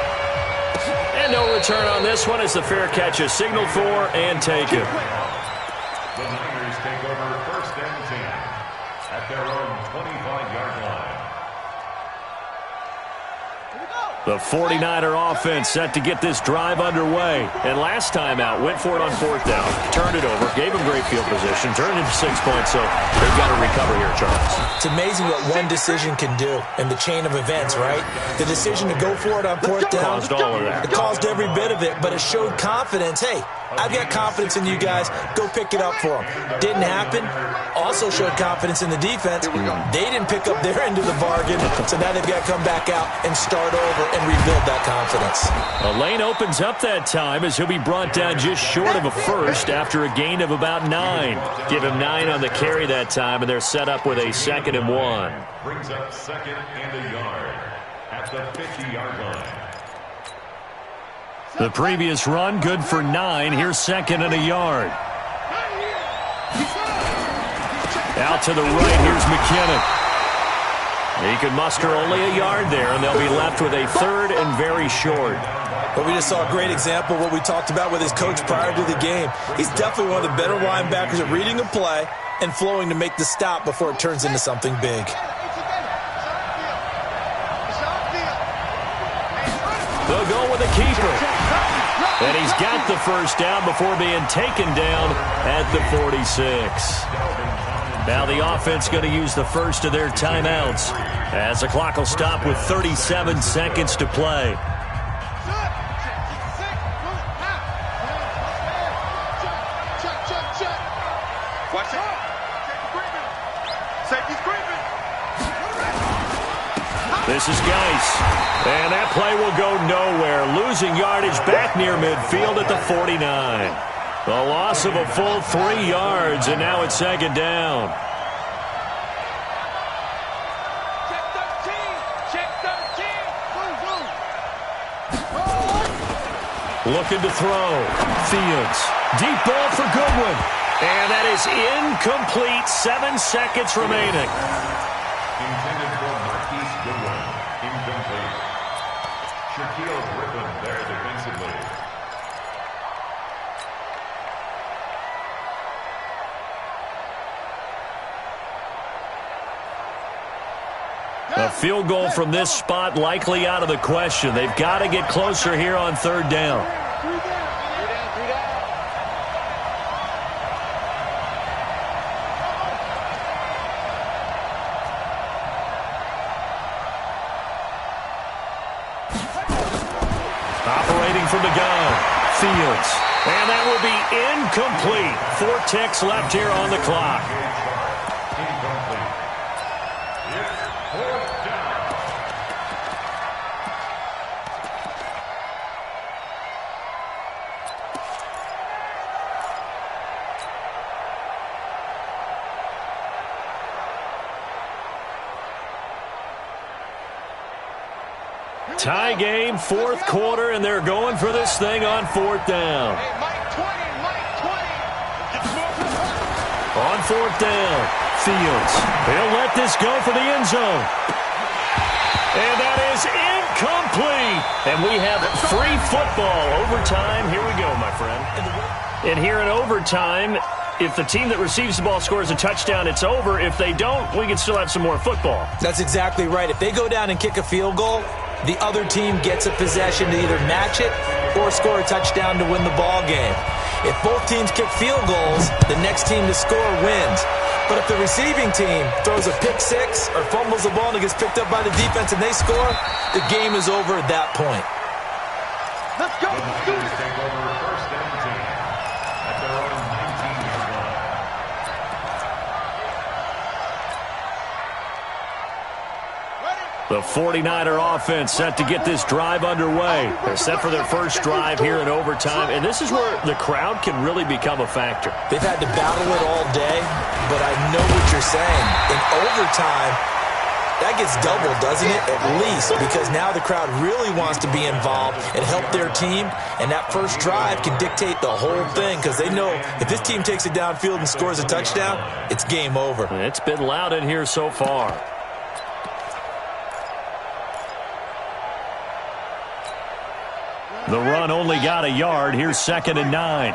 Speaker 4: And no return on this one as the fair catch is signaled for and taken.
Speaker 5: The Niners take over 1st and 10 at their own 25-yard line.
Speaker 4: The 49er offense set to get this drive underway. And last time out, went for it on 4th down, turned it over, gave them great field position, turned it into 6 points, so they've got to recover here, Charles.
Speaker 7: It's amazing what one decision can do in the chain of events, right? The decision to go for it on 4th down.
Speaker 4: Caused all of that.
Speaker 7: It caused every bit of it, but it showed confidence. Hey, I've got confidence in you guys. Go pick it up for them. Didn't happen. Also showed confidence in the defense. They didn't pick up their end of the bargain, so now they've got to come back out and start over and rebuild that confidence.
Speaker 4: A lane opens up that time as he'll be brought down just short of a first after a gain of about 9. Give him 9 on the carry that time, and they're set up with a 2nd and 1.
Speaker 5: Brings up 2nd and a yard at the 50-yard line.
Speaker 4: The previous run, good for 9. Here's 2nd and a yard. Out to the right, here's McKinnon. He can muster only a yard there, and they'll be left with a 3rd and very short.
Speaker 7: But we just saw a great example of what we talked about with his coach prior to the game. He's definitely one of the better linebackers at reading a play and flowing to make the stop before it turns into something big.
Speaker 4: They'll go with a keeper. And he's got the first down before being taken down at the 46. Now the offense going to use the first of their timeouts as the clock will stop with 37 seconds to play.
Speaker 6: Watch it. Safety's creeping.
Speaker 4: This is Geis. And that play will go nowhere. Losing yardage back near midfield at the 49. A loss of a full 3 yards, and now it's 2nd down.
Speaker 6: Check 13.
Speaker 4: Looking to throw. Fields. Deep ball for Goodwin. And that is incomplete. 7 seconds remaining.
Speaker 5: defensively.
Speaker 4: A field goal from this spot likely out of the question. They've got to get closer here on third down. Operating from the gun, Fields. And that will be incomplete. 4 ticks left here on the clock. Tie game, fourth quarter, and they're going for this thing on fourth down. On fourth down, Fields. He'll let this go for the end zone. And that is incomplete. And we have free football. Overtime. Here we go, my friend. And here in overtime, if the team that receives the ball scores a touchdown, it's over. If they don't, we can still have some more football.
Speaker 7: That's exactly right. If they go down and kick a field goal, the other team gets a possession to either match it or score a touchdown to win the ball game. If both teams kick field goals, the next team to score wins. But if the receiving team throws a pick six or fumbles the ball and it gets picked up by the defense and they score, the game is over at that point.
Speaker 6: Let's go.
Speaker 5: The Niners take over first and 10 at their own 19-yard line.
Speaker 4: The 49er offense set to get this drive underway. They're set for their first drive here in overtime, and this is where the crowd can really become a factor.
Speaker 7: They've had to battle it all day, but I know what you're saying. In overtime, that gets doubled, doesn't it? At least, because now the crowd really wants to be involved and help their team, and that first drive can dictate the whole thing because they know if this team takes it downfield and scores a touchdown, it's game over.
Speaker 4: It's been loud in here so far. The run only got a yard. Here's 2nd and 9.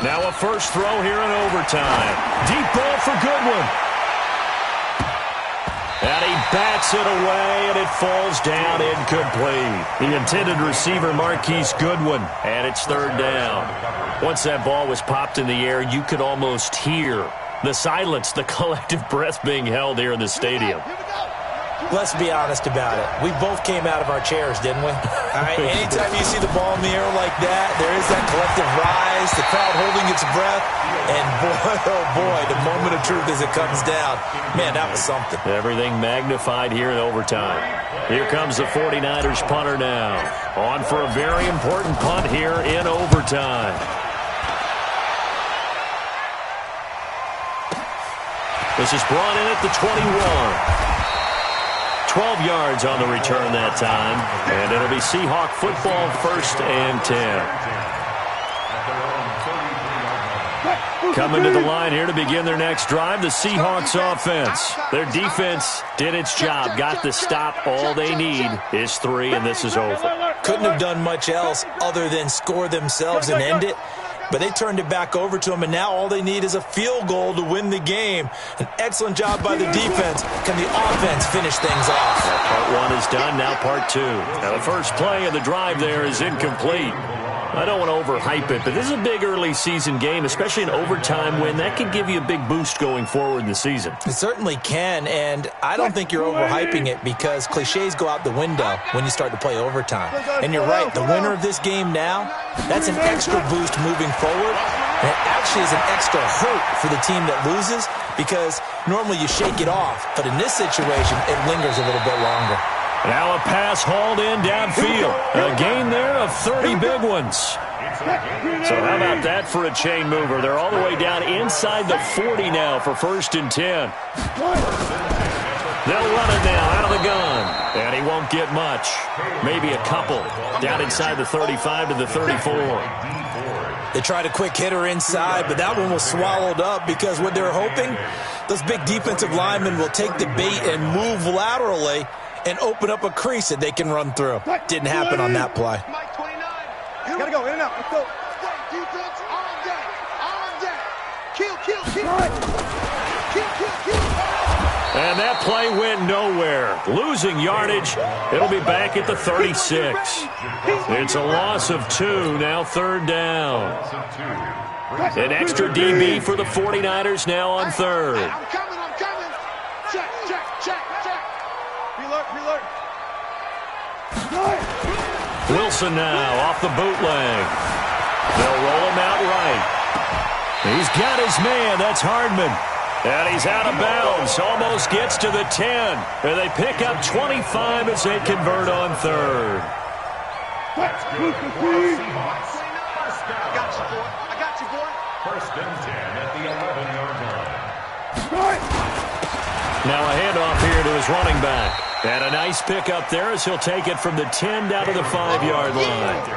Speaker 4: Now a first throw here in overtime. Deep ball for Goodwin. And he bats it away, and it falls down incomplete. The intended receiver, Marquise Goodwin, and it's third down. Once that ball was popped in the air, you could almost hear the silence, the collective breath being held here in the stadium.
Speaker 7: Let's be honest about it. We both came out of our chairs, didn't we? All right, anytime you see the ball in the air like that, there is that collective rise, the crowd holding its breath, and boy, oh boy, the moment of truth as it comes down. Man, that was something.
Speaker 4: Everything magnified here in overtime. Here comes the 49ers punter now. On for a very important punt here in overtime. This is brought in at the 21. 12 yards on the return that time. And it'll be Seahawk football, 1st and 10. Coming to the line here to begin their next drive, the Seahawks offense. Their defense did its job, got the stop. All they need is 3, and this is over.
Speaker 7: Couldn't have done much else other than score themselves and end it. But they turned it back over to them, and now all they need is a field goal to win the game. An excellent job by the defense. Can the offense finish things off?
Speaker 4: Part 1 is done, now part 2. Now the first play of the drive there is incomplete. I don't want to overhype it, but this is a big early season game, especially an overtime win. That could give you a big boost going forward in the season.
Speaker 7: It certainly can, and I don't think you're overhyping it because cliches go out the window when you start to play overtime. And you're right, the winner of this game now, that's an extra boost moving forward, and it actually is an extra hurt for the team that loses because normally you shake it off, but in this situation, it lingers a little bit longer.
Speaker 4: Now a pass hauled in downfield. A gain there of 30 big ones. So how about that for a chain mover? They're all the way down inside the 40 now for 1st and 10. They'll run it now out of the gun. And he won't get much. Maybe a couple. Down inside the 35 to the 34.
Speaker 7: They tried a quick hitter inside, but that one was swallowed up because what they're hoping, those big defensive linemen will take the bait and move laterally and open up a crease that they can run through. Didn't happen on that play.
Speaker 6: Mike 29. Gotta go, in and out. Let's go. Defense on deck. On deck. Kill.
Speaker 4: And that play went nowhere. Losing yardage. It'll be back at the 36. It's a loss of 2, now third down. An extra DB for the 49ers now on third.
Speaker 6: I'm coming. Check. Reload.
Speaker 4: Wilson now off the bootleg. They'll roll him out right. He's got his man. That's Hardman. And he's out of bounds. Almost gets to the 10. And they pick up 25 as they convert on third.
Speaker 6: I got you, boy.
Speaker 5: First and 10 at the 11-yard line.
Speaker 4: Now a handoff here to his running back. And a nice pickup there as he'll take it from the 10 down to the 5-yard line.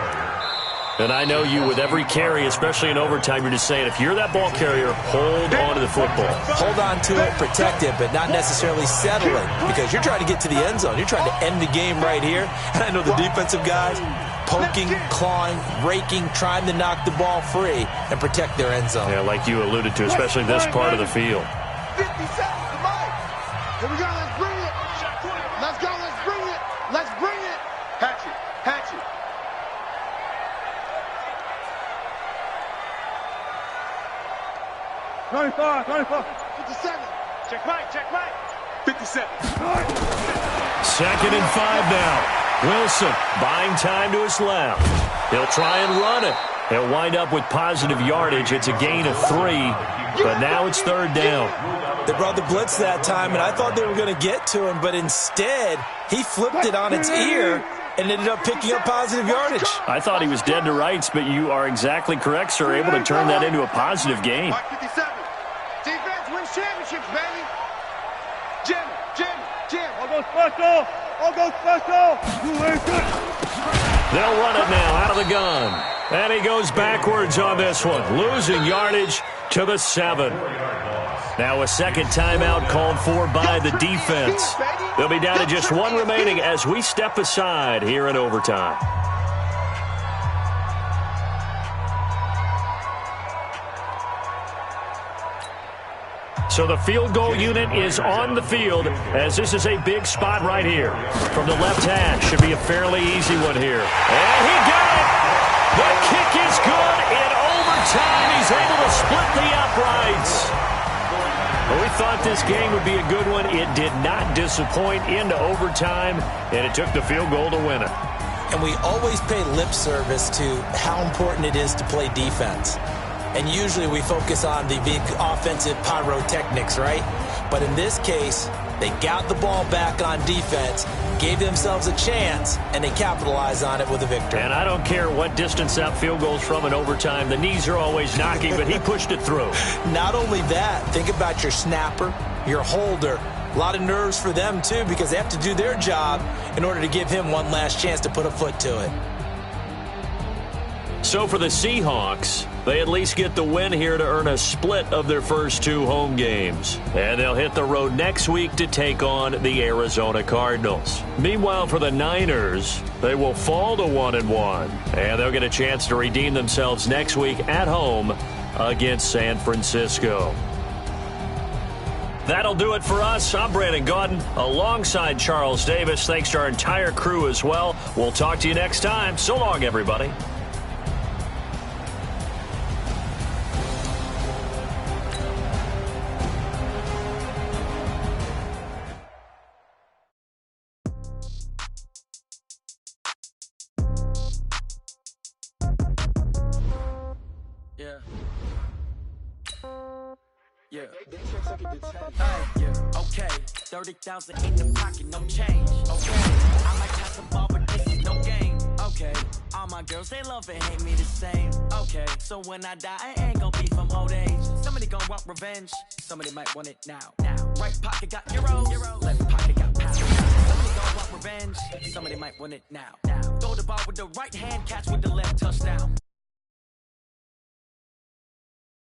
Speaker 4: And I know you with every carry, especially in overtime, you're just saying, if you're that ball carrier, hold on to the football.
Speaker 7: Hold on to it, protect it, but not necessarily settle it because you're trying to get to the end zone. You're trying to end the game right here. And I know the defensive guys poking, clawing, raking, trying to knock the ball free and protect their end zone.
Speaker 4: Yeah, like you alluded to, especially this part of the field.
Speaker 6: 50 seconds to Mike. Here we go. Let's bring it. Let's go. Let's bring it. Hatchet. 25. 57. Check Mike. 57.
Speaker 4: Second and 5 now. Wilson buying time to his left. He'll try and run it. He'll wind up with positive yardage. It's a gain of 3, but now it's third down.
Speaker 7: They brought the blitz that time, and I thought they were going to get to him, but instead he flipped it on its ear and ended up picking up positive yardage.
Speaker 4: I thought he was dead to rights, but you are exactly correct, sir. Able to turn that into a positive gain.
Speaker 6: Mike 57. Defense wins championships, baby. Jim. I'll go special.
Speaker 4: They'll run it now out of the gun. And he goes backwards on this one, losing yardage to the 7. Now a second timeout called for by the defense. They'll be down to just 1 remaining as we step aside here in overtime. So the field goal unit is on the field as this is a big spot right here. From the left hash, should be a fairly easy one here. And he got it! The kick is good in overtime. He's able to split the uprights. Well, we thought this game would be a good one. It did not disappoint into overtime, and it took the field goal to win it.
Speaker 7: And we always pay lip service to how important it is to play defense. And usually we focus on the big offensive pyrotechnics, right? But in this case, they got the ball back on defense, gave themselves a chance, and they capitalized on it with a victory.
Speaker 4: And I don't care what distance that field goes from in overtime. The knees are always knocking, but he pushed it through.
Speaker 7: Not only that, think about your snapper, your holder. A lot of nerves for them, too, because they have to do their job in order to give him one last chance to put a foot to it.
Speaker 4: So for the Seahawks, they at least get the win here to earn a split of their first 2 home games. And they'll hit the road next week to take on the Arizona Cardinals. Meanwhile, for the Niners, they will fall to 1-1. And they'll get a chance to redeem themselves next week at home against San Francisco. That'll do it for us. I'm Brandon Gaudin alongside Charles Davis. Thanks to our entire crew as well. We'll talk to you next time. So long, everybody.
Speaker 8: Yeah. Okay. 30,000 in the pocket, no change. Okay. I might have some ball, but this is no game. Okay. All my girls, they love and hate me the same. Okay. So when I die, I ain't gonna be from old age. Somebody gonna want revenge. Somebody might want it now. Right pocket got euros. Left pocket got pounds. Somebody gonna want revenge. Somebody might want it now. Throw the ball with the right hand, catch with the left touchdown.